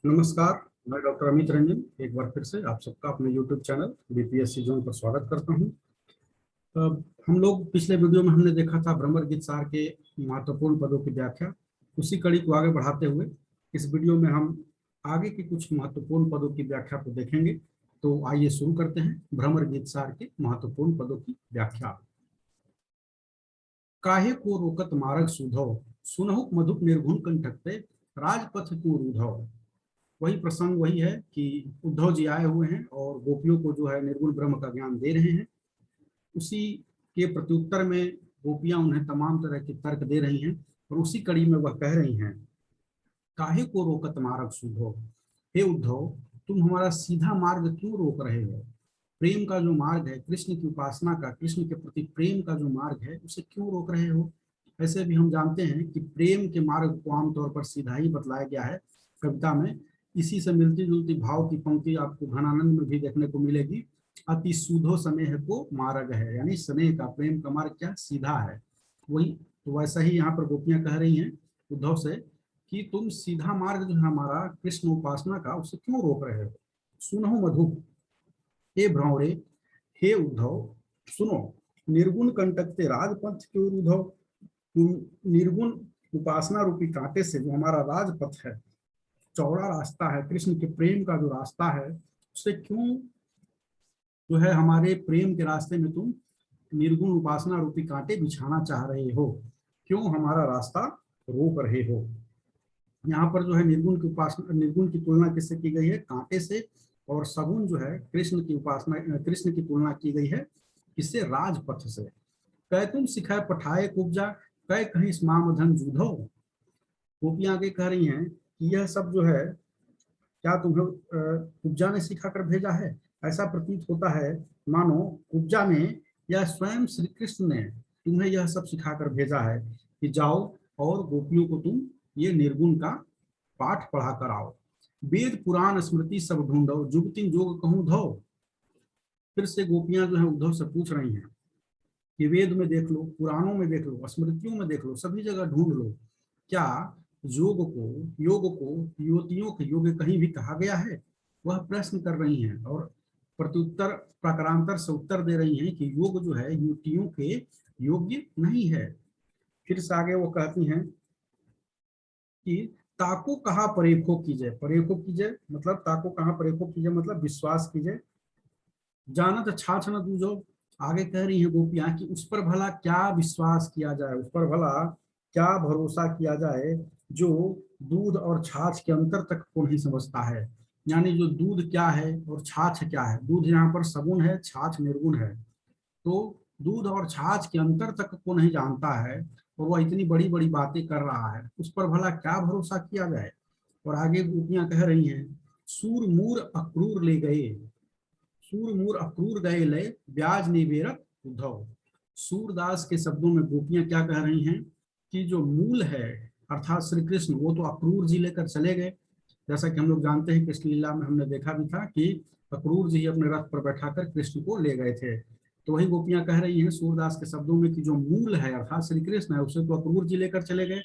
नमस्कार। मैं डॉक्टर अमित रंजन एक बार फिर से आप सबका अपने YouTube चैनल बीपीएससी जोन पर स्वागत करता हूं। हम लोग पिछले वीडियो में हमने देखा था भ्रमर गीत सार के महत्वपूर्ण पदों की व्याख्या। उसी कड़ी को आगे बढ़ाते हुए इस वीडियो में हम आगे की कुछ महत्वपूर्ण पदों की व्याख्या को देखेंगे। तो आइए शुरू करते हैं भ्रमर गीत सार के महत्वपूर्ण पदों की व्याख्या। काहे को रोकत मार्ग सुधौ, सुनहुक मधुक निर्घुन कंठकते, राजपथ क्यों रूधौ। वही प्रसंग वही है कि उद्धव जी आए हुए हैं और गोपियों को जो है निर्गुण ब्रह्म का ज्ञान दे रहे हैं। उसी के प्रत्युत्तर में गोपियां उन्हें तमाम तरह के तर्क दे रही हैं और उसी कड़ी में वह कह रही हैं, काहे को रोकत मार्ग सुधो। हे उद्धव, तुम हमारा सीधा मार्ग क्यों रोक रहे हो। प्रेम का जो मार्ग है, कृष्ण की उपासना का, कृष्ण के प्रति प्रेम का जो मार्ग है, उसे क्यों रोक रहे हो। ऐसे भी हम जानते हैं कि प्रेम के मार्ग को आमतौर पर सीधा ही बतलाया गया है कविता में। इसी से मिलती जुलती भाव की पंक्ति आपको घनानंद में भी देखने को मिलेगी। अति सूधो स्नेह को मार्ग है, यानी स्नेह का, प्रेम का मार्ग क्या सीधा है। वही तो वैसा ही यहाँ पर गोपियां कह रही हैं उद्धव से कि तुम सीधा मार्ग जो है हमारा कृष्ण उपासना का, उसे क्यों रोक रहे हो। सुनो मधु, हे भ्रौरे, हे उद्धव, सुनो। निर्गुण कंटकते राजपथ क्यों उद्धव। तुम निर्गुण उपासना रूपी कांटे से जो हमारा राजपथ है, चौड़ा रास्ता है, कृष्ण के प्रेम का जो रास्ता है, उसे क्यों जो है हमारे प्रेम के रास्ते में तुम निर्गुण उपासना रूपी कांटे बिछाना चाह रहे हो, क्यों हमारा रास्ता रोक रहे हो। यहाँ पर जो है निर्गुण की उपासना, निर्गुण की तुलना किससे की गई है, कांटे से। और सगुण जो है कृष्ण की उपासना, कृष्ण की तुलना की गई है किससे, राजपथ से। कह तुम सिखाए पठाए कुब्जा, कह कहीं स्मामधन जूधो। गोपियां आगे कह रही हैं कि यह सब जो है क्या तुम्हें कुब्जा ने सिखा कर भेजा है। ऐसा प्रतीत होता है मानो कुब्जा ने या स्वयं श्री कृष्ण ने तुम्हें यह सब सिखाकर भेजा है कि जाओ और गोपियों को तुम ये निर्गुण का पाठ पढ़ा कर आओ। वेद पुराण स्मृति सब ढूंढो, जुगतिन जोग कहूं धो। फिर से गोपियां जो है उद्धव से पूछ रही हैं कि वेद में देख लो, पुराणों में देख लो, स्मृतियों में देख लो, सभी जगह ढूंढ लो, क्या योग को युवतियों के योग कहीं भी कहा गया है। वह प्रश्न कर रही हैं और प्रत्युत्तर प्रकारांतर से उत्तर दे रही हैं कि योग जो है युवतियों के योग्य नहीं है। फिर से आगे वो कहती हैं कि ताको कहा परेखो कीजिए, परेखो कीजिए मतलब ताको कहा परेखो कीजिए मतलब विश्वास कीजिए। जानत छाछ न दूजो, आगे कह रही है गोपियां कि उस पर भला क्या विश्वास किया जाए, उस पर भला क्या भरोसा किया जाए जो दूध और छाछ के अंतर तक को नहीं समझता है। यानी जो दूध क्या है और छाछ क्या है, दूध यहाँ पर सगुण है, छाछ निर्गुण है। तो दूध और छाछ के अंतर तक को नहीं जानता है और वह इतनी बड़ी बड़ी बातें कर रहा है, उस पर भला क्या भरोसा किया जाए। और आगे गोपियां कह रही हैं, सूर मूर अक्रूर ले गए, सूर मूर अक्रूर गए ले, ब्याज निवेरत उद्धव। सूरदास के शब्दों में गोपियां क्या कह रही हैं कि जो मूल है अर्थात श्री कृष्ण, वो तो अक्रूर जी लेकर चले गए। जैसा कि हम लोग जानते हैं कृष्ण लीला में हमने देखा भी था कि अक्रूर जी अपने रथ पर बैठाकर कृष्ण को ले गए थे। तो वही गोपियां कह रही हैं सूरदास के शब्दों में कि जो मूल है अर्थात श्री कृष्ण है, उसे तो अक्रूर जी लेकर चले गए।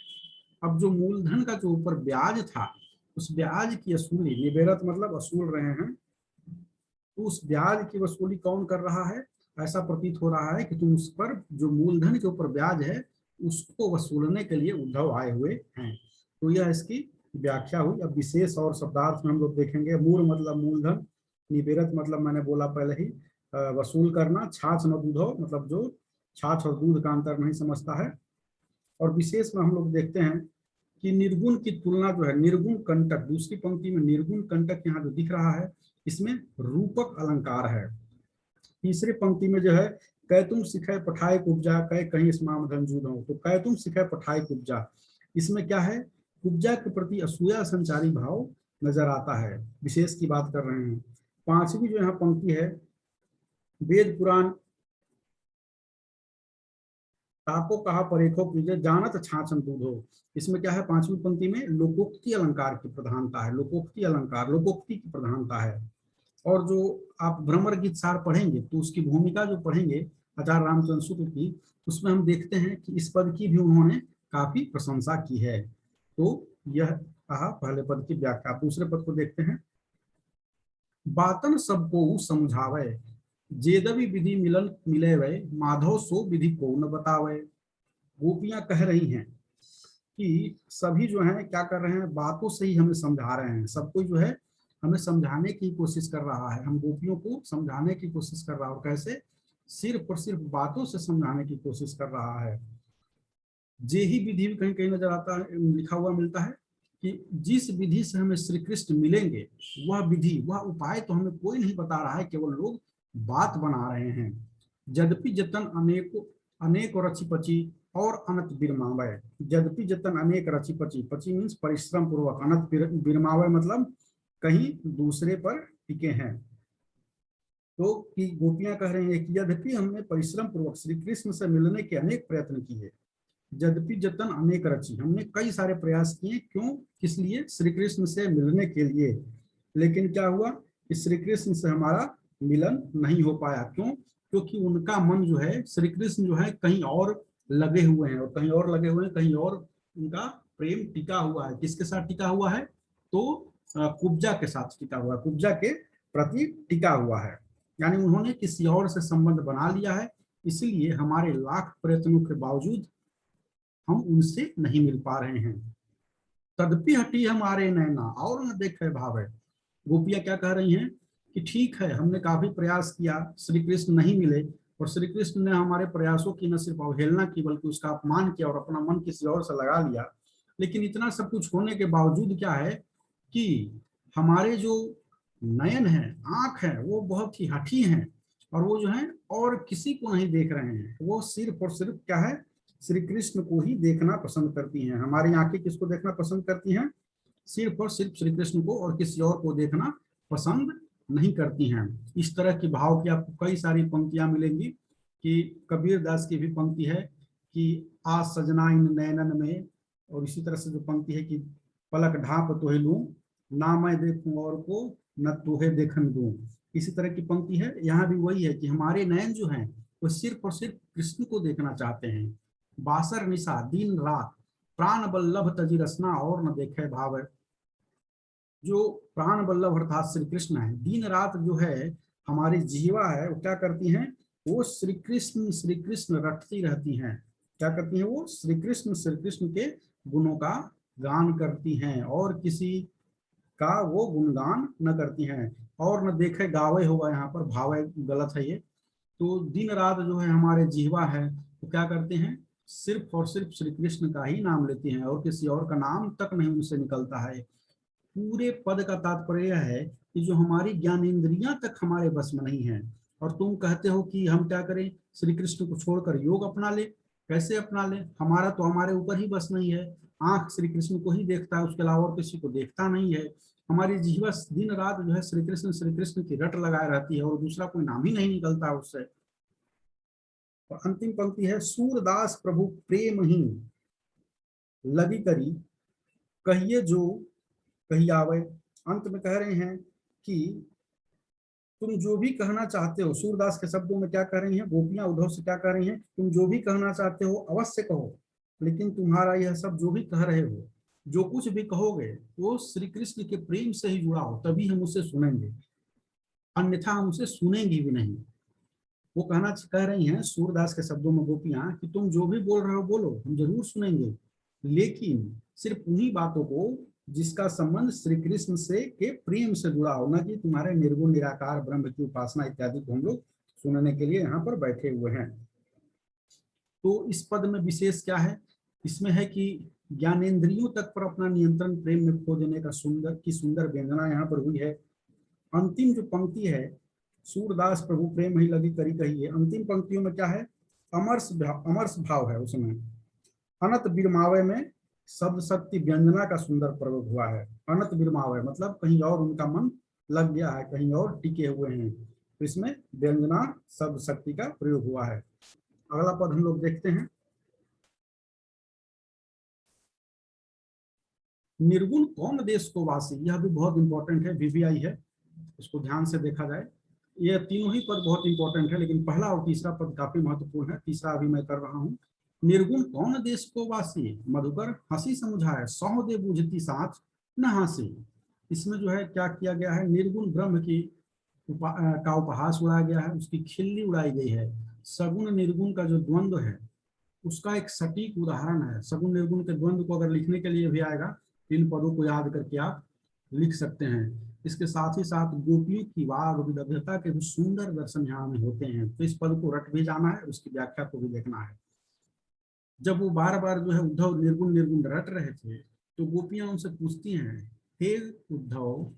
अब जो मूलधन का जो ऊपर ब्याज था, उस ब्याज की वसूली, निवेरत मतलब वसूल रहे हैं, तो उस ब्याज की वसूली कौन कर रहा है। ऐसा प्रतीत हो रहा है कि तुम उस पर जो मूलधन के ऊपर ब्याज है उसको वसूलने के लिए उद्धव आए हुए हैं। तो यह इसकी व्याख्या हुई। अब विशेष और शब्दार्थ में हम लोग देखेंगे। मूल मतलब मूलधन, निवेरत मतलब मैंने बोला पहले ही वसूल करना, छाछ न दूधो मतलब जो छाछ और दूध का अंतर नहीं समझता है। और विशेष में हम लोग देखते हैं कि निर्गुण की तुलना जो है, निर्गुण कंटक, दूसरी पंक्ति में निर्गुण कंटक यहाँ जो दिख रहा है इसमें रूपक अलंकार है। तीसरी पंक्ति में जो है कै तुम सिखे पठाए कुब्जा, कै कहीं स्माम धनजूद हो, तो कै तुम सिखे पठाए कुब्जा, इसमें क्या है, कुब्जा के प्रति असूया संचारी भाव नजर आता है, विशेष की बात कर रहे हैं। पांचवी जो यहाँ पंक्ति है, वेद पुराण ताको कहा परेखो कीजिए, जानत छाछन दूधो, इसमें क्या है, पांचवी पंक्ति में लोकोक्ति अलंकार की प्रधानता है, लोकोक्ति अलंकार, लोकोक्ति की प्रधानता है। और जो आप भ्रमर गीत सार पढ़ेंगे तो उसकी भूमिका जो पढ़ेंगे आचार्य रामचंद्र शुक्ल की, उसमें हम देखते हैं कि इस पद की भी उन्होंने काफी प्रशंसा की है। तो यह पहले पद की व्याख्या। दूसरे पद को देखते हैं। बातन सबको समझावे, जेदवि विधि मिलन मिले वै, माधव सो विधि को न बतावे। गोपियां कह रही हैं कि सभी जो है क्या कर रहे हैं, बातों से ही हमें समझा रहे हैं। सब कोई जो है हमें समझाने की कोशिश कर रहा है, हम गोपियों को समझाने की कोशिश कर रहा है। और कैसे? सिर्फ और सिर्फ बातों से समझाने की कोशिश कर रहा है। जे ही विधि भी कहीं कहीं नजर आता है, लिखा हुआ मिलता है कि जिस विधि से हमें श्री कृष्ण मिलेंगे, वह विधि, वह उपाय तो हमें कोई नहीं बता रहा है, केवल लोग बात बना रहे हैं। यद्यपि जतन अनेक अनेक रची पची और अनंत बिरमावय। यद्यपि जतन अनेक रची पची, पची मीन्स परिश्रम पूर्वक, अनंत बिरमावय मतलब कहीं दूसरे पर टिके हैं। तो कि गोपियां कह रही हैं कि यद्यपि हमने परिश्रम पूर्वक श्री कृष्ण से मिलने के अनेक प्रयत्न किए, यद्यपि जतन अनेक रची, हमने कई सारे प्रयास किए, क्यों, किस लिए? श्री कृष्ण से मिलने के लिए। लेकिन क्या हुआ कि श्री कृष्ण से हमारा मिलन नहीं हो पाया। क्यों? क्योंकि उनका मन जो है, श्री कृष्ण जो है कहीं और लगे हुए हैं, और कहीं और लगे हुए हैं, कहीं और उनका प्रेम टिका हुआ है। किसके साथ टिका हुआ है? तो कुब्जा के साथ टिका हुआ है, कुब्जा के प्रति टिका हुआ है। यानी उन्होंने किसी और से संबंध बना लिया है। इसलिए हमारे लाख प्रयत्नों के बावजूद हम उनसे नहीं मिल पा रहे हैं। तदपि हटी हमारे नैना और न देखे भावे। गोपियां क्या कह रही हैं कि ठीक है, हमने काफी प्रयास किया, श्री कृष्ण नहीं मिले, और श्री कृष्ण ने हमारे प्रयासों की न सिर्फ अवहेलना की, बल्कि उसका अपमान किया और अपना मन किसी और से लगा लिया। लेकिन इतना सब कुछ होने के बावजूद क्या है कि हमारे जो नयन है, आंख है, वो बहुत ही हठी हैं, और वो जो है और किसी को नहीं देख रहे हैं। वो सिर्फ और सिर्फ क्या है, श्री कृष्ण को ही देखना पसंद करती हैं। हमारी आंखें किसको देखना पसंद करती हैं? सिर्फ और सिर्फ श्री कृष्ण को, और किसी और को देखना पसंद नहीं करती हैं। इस तरह की भाव की आपको कई सारी पंक्तियां मिलेंगी। कि कबीर दास की भी पंक्ति है कि आ सजना इन नैनन में, और इसी तरह से जो पंक्ति है कि पलक ढाप तोहे लूं, ना मैं देखूं और को, न तोहे देखन दूं। इसी तरह की पंक्ति है। यहाँ भी वही है कि हमारे नयन जो हैं वो सिर्फ और सिर्फ कृष्ण को देखना चाहते हैं। बासर निशा दिन रात प्राण बल्लभ तजी रसना और न देखे भाव। जो प्राण बल्लभ अर्थात श्री कृष्ण है, दिन रात जो है हमारी जीवा है, वो क्या करती हैं? वो श्री कृष्ण रटती रहती हैं। क्या करती हैं? वो श्री कृष्ण के गुणों का गान करती हैं, और किसी का वो गुणगान न करती हैं। और न देखे गावे होगा, यहाँ पर भावे गलत है ये। तो दिन रात जो है हमारे जीवा है, तो क्या करते हैं? सिर्फ और सिर्फ श्री कृष्ण का ही नाम लेते हैं, और किसी और का नाम तक नहीं उनसे निकलता है। पूरे पद का तात्पर्य है कि जो हमारी ज्ञानेंद्रियां तक हमारे बस में नहीं है। और तुम कहते हो कि हम क्या करें? श्री कृष्ण को छोड़कर योग अपना ले। कैसे अपना ले? हमारा तो हमारे ऊपर ही बस नहीं है। आंख श्री कृष्ण को ही देखता है, उसके अलावा और किसी को देखता नहीं है। हमारी जीवा दिन रात जो है श्री कृष्ण की रट लगाए रहती है, और दूसरा कोई नाम ही नहीं निकलता उससे। और अंतिम पंक्ति है, सूरदास प्रभु प्रेम ही लगी करी, कहिए जो कही आवे। अंत में कह रहे हैं कि तुम जो भी कहना चाहते हो, सूरदास के शब्दों में क्या कह रही हैं गोपियां उद्धव से? क्या कह रही हैं? तुम जो भी कहना चाहते हो अवश्य कहो, लेकिन तुम्हारा यह सब जो भी कह रहे हो, जो कुछ भी कहोगे, वो श्री कृष्ण के प्रेम से ही जुड़ा हो, तभी हम उसे सुनेंगे, अन्यथा हम उसे सुनेंगे भी नहीं। वो कह रही हैं सूरदास के शब्दों में गोपियां कि तुम जो भी बोल रहे हो बोलो, हम जरूर सुनेंगे, लेकिन सिर्फ उन्हीं बातों को जिसका संबंध श्री कृष्ण से के प्रेम से जुड़ा हो, ना कि तुम्हारे निर्गुण निराकार ब्रह्म की उपासना इत्यादि को हम लोग सुनने के लिए यहाँ पर बैठे हुए हैं। तो इस पद में विशेष क्या है? इसमें है कि ज्ञानेन्द्रियों तक पर अपना नियंत्रण प्रेम में खो देने का सुंदर व्यंजना यहाँ पर हुई है। अंतिम जो पंक्ति है, सूरदास प्रभु प्रेम ही लगी करी कही है, अंतिम पंक्तियों में क्या है? अमर्ष भाव है उसमें। अनंत बिरमावे में शब्द शक्ति व्यंजना का सुंदर प्रयोग हुआ है। अनंत बिरमावे मतलब कहीं और उनका मन लग गया है, कहीं और टिके हुए हैं, तो इसमें व्यंजना शब्द शक्ति का प्रयोग हुआ है। अगला पद हम लोग देखते हैं। निर्गुण कौन देश को वासी, यह भी बहुत इंपॉर्टेंट है, वीवीआई है, इसको ध्यान से देखा जाए। ये तीनों ही पद बहुत इंपॉर्टेंट है, लेकिन पहला और तीसरा पद काफी महत्वपूर्ण है। तीसरा अभी मैं कर रहा हूँ। निर्गुण कौन देश को वासी, मधुकर हंसी समुझाए, सौ दे बूझती साथ, नहासी। इसमें जो है क्या किया गया है, निर्गुण ब्रह्म की का उपहास उड़ाया गया है, उसकी खिल्ली उड़ाई गई है। सगुण निर्गुण का जो द्वंद्व है उसका एक सटीक उदाहरण है। सगुण निर्गुण के द्वंद्व को अगर लिखने के लिए भी आएगा तो इन पदों को याद करके आप लिख सकते हैं। इसके साथ ही साथ गोपियों की वाग विदग्धता के भी सुंदर दर्शन यहाँ में होते हैं। तो इस पद को रट भी जाना है, उसकी व्याख्या को भी देखना है। जब वो बार बार जो है उद्धव निर्गुण निर्गुण रट रहे थे तो गोपियां उनसे पूछती हैं, हे उद्धव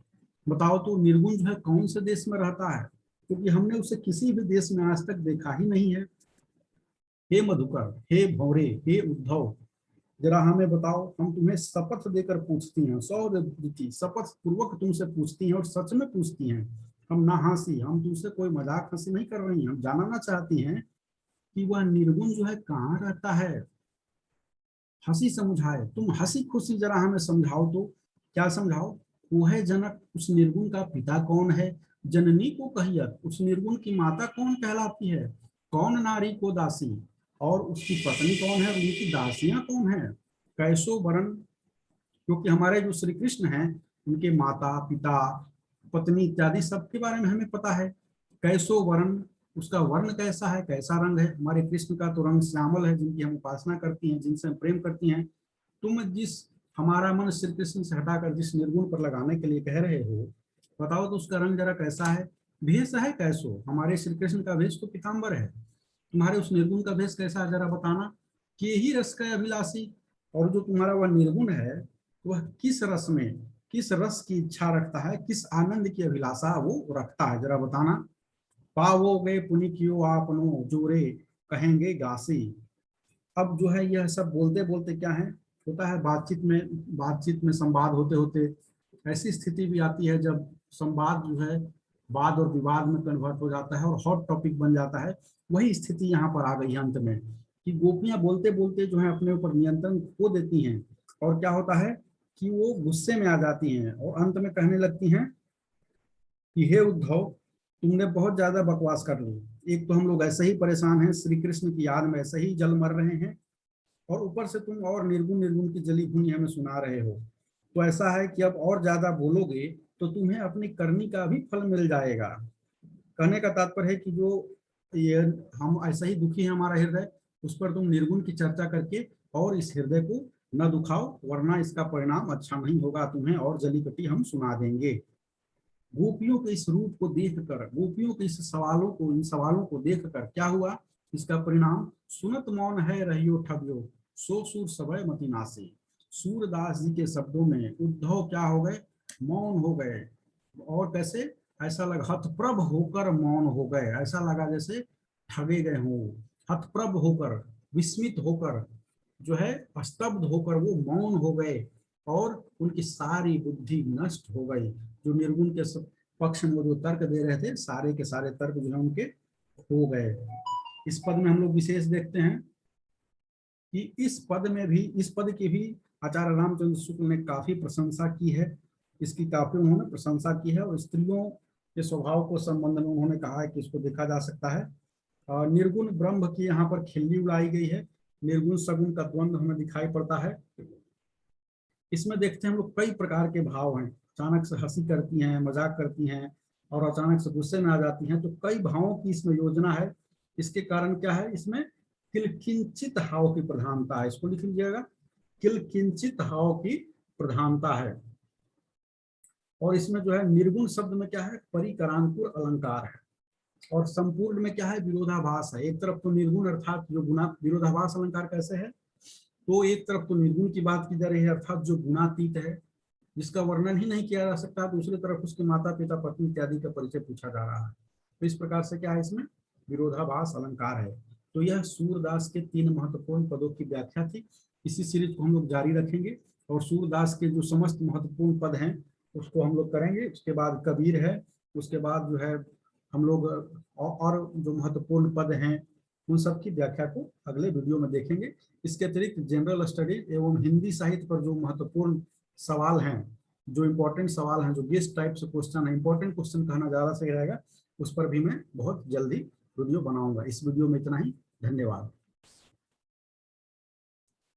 बताओ तो निर्गुण जो है कौन से देश में रहता है, क्योंकि हमने उसे किसी भी देश में आज तक देखा ही नहीं है। हे मधुकर, हे भौरे, हे उद्धव, जरा हमें बताओ, हम तुम्हें शपथ देकर पूछती हैं, सौरभि शपथ पूर्वक तुमसे पूछती हैं और सच में पूछती हैं। हम ना हंसी, हम तुमसे कोई मजाक हंसी नहीं कर रही हैं, हम जानना चाहती हैं कि वह निर्गुण जो है कहाँ रहता है। हंसी समझाए, तुम हंसी खुशी जरा हमें समझाओ तो। क्या समझाओ? वो है जनक, उस निर्गुण का पिता कौन है? जननी को कहियत, उस निर्गुण की माता कौन कहलाती है? कौन नारी को दासी, और उसकी पत्नी कौन है, उनकी दासियां कौन है? कैसो वरण, क्योंकि हमारे जो श्री कृष्ण हैं उनके माता पिता पत्नी इत्यादि सबके बारे में हमें पता है। कैसो वर्ण, उसका वर्ण कैसा है, कैसा रंग है? हमारे कृष्ण का तो रंग श्यामल है, जिनकी हम उपासना करती हैं, जिनसे हम प्रेम करती हैं। तुम जिस हमारा मन श्री कृष्ण से हटाकर जिस निर्गुण पर लगाने के लिए कह रहे हो, बताओ तो उसका रंग जरा कैसा है? भेष है कैसो, हमारे श्री कृष्ण का भेष तो पीताम्बर है, तुम्हारे उस निर्गुण का भेष कैसा है जरा बताना। कि ही रस का अभिलाषी, और जो तुम्हारा वह निर्गुण है वह किस रस में, किस रस की इच्छा रखता है, किस आनंद की अभिलाषा वो रखता है, जरा बताना। पावोगे पुनि क्यों आपनो जोरे, कहेंगे गासी। अब जो है यह सब बोलते बोलते क्या है होता है, बातचीत में संवाद होते होते ऐसी स्थिति भी आती है जब संवाद जो है वाद और विवाद में कन्वर्ट हो जाता है और हॉट टॉपिक बन जाता है। वही स्थिति यहाँ पर आ गई है अंत में, कि गोपियां बोलते बोलते जो है अपने ऊपर नियंत्रण खो देती हैं, और क्या होता है कि वो गुस्से में आ जाती हैं और अंत में कहने लगती हैं कि हे उद्धव, तुमने बहुत ज्यादा बकवास कर ली। एक तो हम लोग ऐसे ही परेशान हैं, श्री कृष्ण की याद में ऐसे ही जल मर रहे हैं, और ऊपर से तुम और निर्गुण निर्गुण की जली भुनी हमें सुना रहे हो। तो ऐसा है कि अब और ज्यादा बोलोगे तो तुम्हें अपनी करनी का भी फल मिल जाएगा। कहने का तात्पर्य है कि जो ये हम ऐसा ही दुखी है हमारा हृदय, उस पर तुम निर्गुण की चर्चा करके और इस हृदय को न दुखाओ, वरना इसका परिणाम अच्छा नहीं होगा, तुम्हें और जली कटी हम सुना देंगे। गोपियों के इस रूप को देखकर, गोपियों के इस सवालों को, इन सवालों को देखकर क्या हुआ, इसका परिणाम सुनत मौन है रहियो ठगियो, सो सूर सबय मति नासी। सूरदास जी के शब्दों में उद्धव क्या हो गए, मौन हो गए। और कैसे, ऐसा लगा हतप्रभ होकर मौन हो गए, ऐसा लगा जैसे ठगे गए हों। हतप्रभ होकर, विस्मित होकर, जो है स्तब्ध होकर वो मौन हो गए, और उनकी सारी बुद्धि नष्ट हो गई। जो निर्गुण के पक्ष में जो तर्क दे रहे थे, सारे के सारे तर्क जो है उनके हो गए। इस पद में हम लोग विशेष देखते हैं कि इस पद की भी आचार्य रामचंद्र शुक्ल ने काफी प्रशंसा की है, इसकी काफी उन्होंने प्रशंसा की है, और स्त्रियों के स्वभाव को संबंध में उन्होंने कहा है कि इसको देखा जा सकता है। निर्गुण ब्रह्म की यहाँ पर खिल्ली उड़ाई गई है, निर्गुण सगुण का द्वंद्व हमें दिखाई पड़ता है। इसमें देखते हैं हम लोग कई प्रकार के भाव हैं, अचानक से हंसी करती हैं, मजाक करती हैं, और अचानक से गुस्से में आ जाती हैं, तो कई भावों की इसमें योजना है। इसके कारण क्या है, इसमें किलकिंचित हाव की प्रधानता है, इसको लिख लीजिएगा, किलकिंचित हाव की प्रधानता है। और इसमें जो है निर्गुण शब्द में क्या है, परिकरांकुर अलंकार है, और संपूर्ण में क्या है, विरोधाभास है। एक तरफ तो निर्गुण अर्थात जो गुना, विरोधाभास अलंकार कैसे है, तो एक तरफ तो निर्गुण की बात की जा रही है अर्थात जो गुणातीत है, जिसका वर्णन ही नहीं किया जा सकता, दूसरी तरफ उसके माता पिता पत्नी इत्यादि का परिचय पूछा जा रहा है। तो इस प्रकार से क्या है, इसमें विरोधाभास अलंकार है। तो यह सूरदास के 3 महत्वपूर्ण पदों की व्याख्या थी। इसी सीरीज को हम लोग जारी रखेंगे, और सूरदास के जो समस्त महत्वपूर्ण पद हैं उसको हम लोग करेंगे। उसके बाद कबीर है, उसके बाद जो है हम लोग और जो महत्वपूर्ण पद हैं उन सब की व्याख्या को अगले वीडियो में देखेंगे। इसके अतिरिक्त जनरल स्टडीज एवं हिंदी साहित्य पर जो महत्वपूर्ण सवाल हैं, जो इंपॉर्टेंट सवाल हैं, जो गेस्ट टाइप से क्वेश्चन है, इंपॉर्टेंट क्वेश्चन कहना ज़्यादा सही रहेगा, उस पर भी मैं बहुत जल्दी वीडियो बनाऊंगा। इस वीडियो में इतना ही, धन्यवाद।